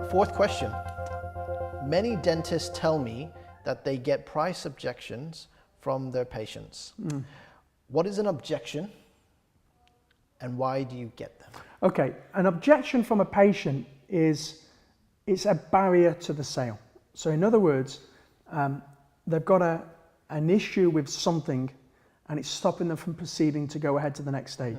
Fourth question. Many dentists tell me that they get price objections from their patients. What is an objection and why do you get them? Okay, an objection from a patient is it's a barrier to the sale. So in other words, they've got an issue with something and it's stopping them from proceeding to go ahead to the next stage.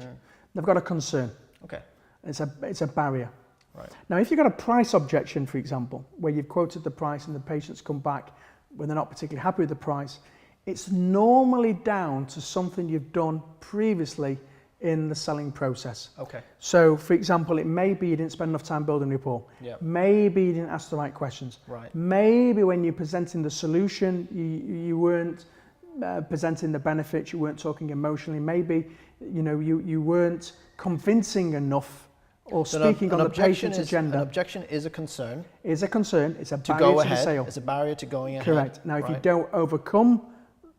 They've got a concern. Okay. It's a barrier. Right. Now, if you've got a price objection, for example, where you've quoted the price and the patients come back when they're not particularly happy with the price, it's normally down to something you've done previously in the selling process. Okay. So, for example, it may be you didn't spend enough time building rapport. Yep. Maybe you didn't ask the right questions. Right. Maybe when you're presenting the solution, you weren't presenting the benefits, you weren't talking emotionally. Maybe you weren't convincing enough or speaking on the patient's agenda. An objection is a concern. Is a concern. It's a to barrier go to the ahead. sale. It's a barrier to going ahead. Correct. Now, if you don't overcome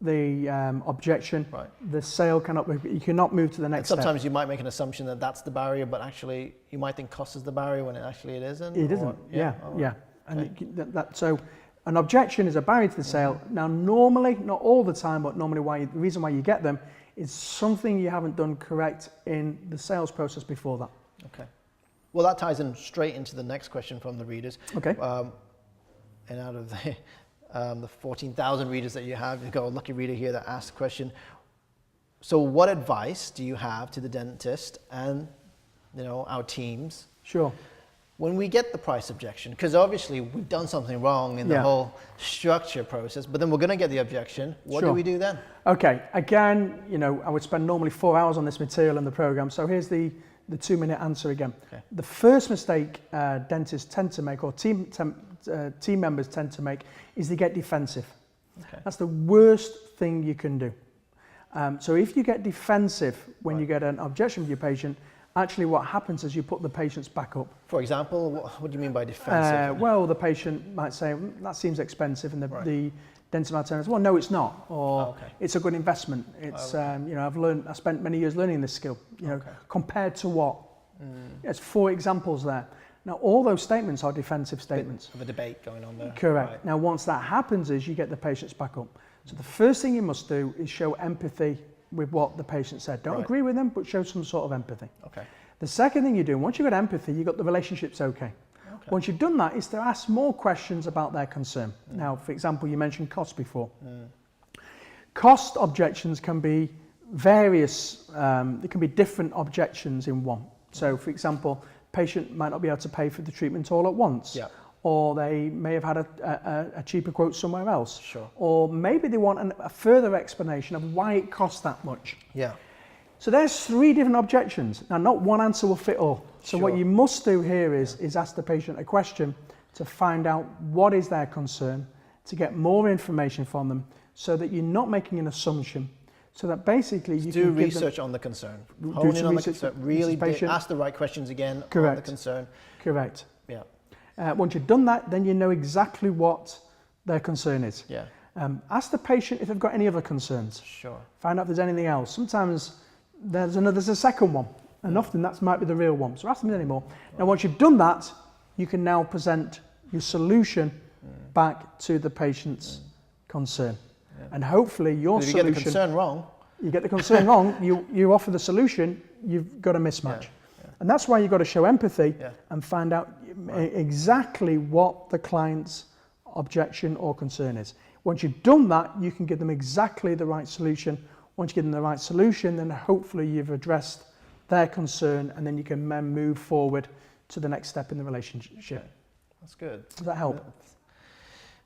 the objection, the sale cannot move. You cannot move to the next step. Sometimes you might make an assumption that that's the barrier, but actually you might think cost is the barrier when it isn't. It isn't. Yeah. And so an objection is a barrier to the sale. Now, normally, not all the time, but normally the reason why you get them is something you haven't done correct in the sales process before that. Okay. Well, that ties in straight into the next question from the readers. Okay. And out of the 14,000 readers that you have, you've got a lucky reader here that asked the question. So what advice do you have to the dentist and our teams? Sure. When we get the price objection, because obviously we've done something wrong in the whole structure process, but then we're going to get the objection. What do we do then? Okay. Again, I would spend normally 4 hours on this material in the program. So here's the 2-minute answer again. Okay. The first mistake dentists tend to make, or team members tend to make, is they get defensive. Okay. That's the worst thing you can do. So if you get defensive when you get an objection from your patient, actually what happens is you put the patients back up. For example, what do you mean by defensive? Well, the patient might say, that seems expensive, and the dentist might say, well, no, it's not, or it's a good investment. It's, I spent many years learning this skill, compared to what? There's 4 examples there. Now, all those statements are defensive statements. Of a debate going on there. Correct. Right. Now, once that happens is you get the patients back up. So the first thing you must do is show empathy with what the patient said. Don't agree with them, but show some sort of empathy. Okay. The second thing you do, once you've got empathy, you've got the relationship's okay. Once you've done that, is to ask more questions about their concern. Now, for example, you mentioned cost before. Cost objections can be various, there can be different objections in one. So, for example, patient might not be able to pay for the treatment all at once. Yeah. Or they may have had a cheaper quote somewhere else. Sure. Or maybe they want a further explanation of why it costs that much. Yeah. So there's 3 different objections. Now, not one answer will fit all. So what you must do here is ask the patient a question to find out what is their concern, to get more information from them, so that you're not making an assumption, so that basically you can do research on the concern. Hone in on the concern. Really ask the right questions again on the concern. Correct. Yeah. Once you've done that, then you know exactly what their concern is. Yeah. Ask the patient if they've got any other concerns. Sure. Find out if there's anything else. Sometimes there's a second one, and often that might be the real one. So ask them any more. Now, once you've done that, you can now present your solution back to the patient's concern. Yeah. And hopefully your solution... If you get the concern wrong... You get the concern wrong, you offer the solution, you've got a mismatch. Yeah. And that's why you've got to show empathy and find out exactly what the client's objection or concern is. Once you've done that, you can give them exactly the right solution. Once you give them the right solution, then hopefully you've addressed their concern, and then you can then move forward to the next step in the relationship. Okay. That's good. Does that help?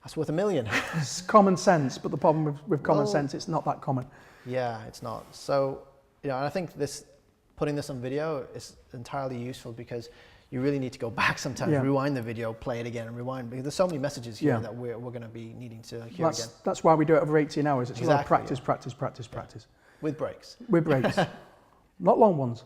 That's worth $1 million. It's common sense, but the problem with common sense, it's not that common. Yeah, it's not. So, and I think putting this on video is entirely useful, because you really need to go back sometimes, rewind the video, play it again and rewind, because there's so many messages here that we're going to be needing to hear again. That's why we do it over 18 hours. It's a lot of practice. With breaks. With breaks. Not long ones.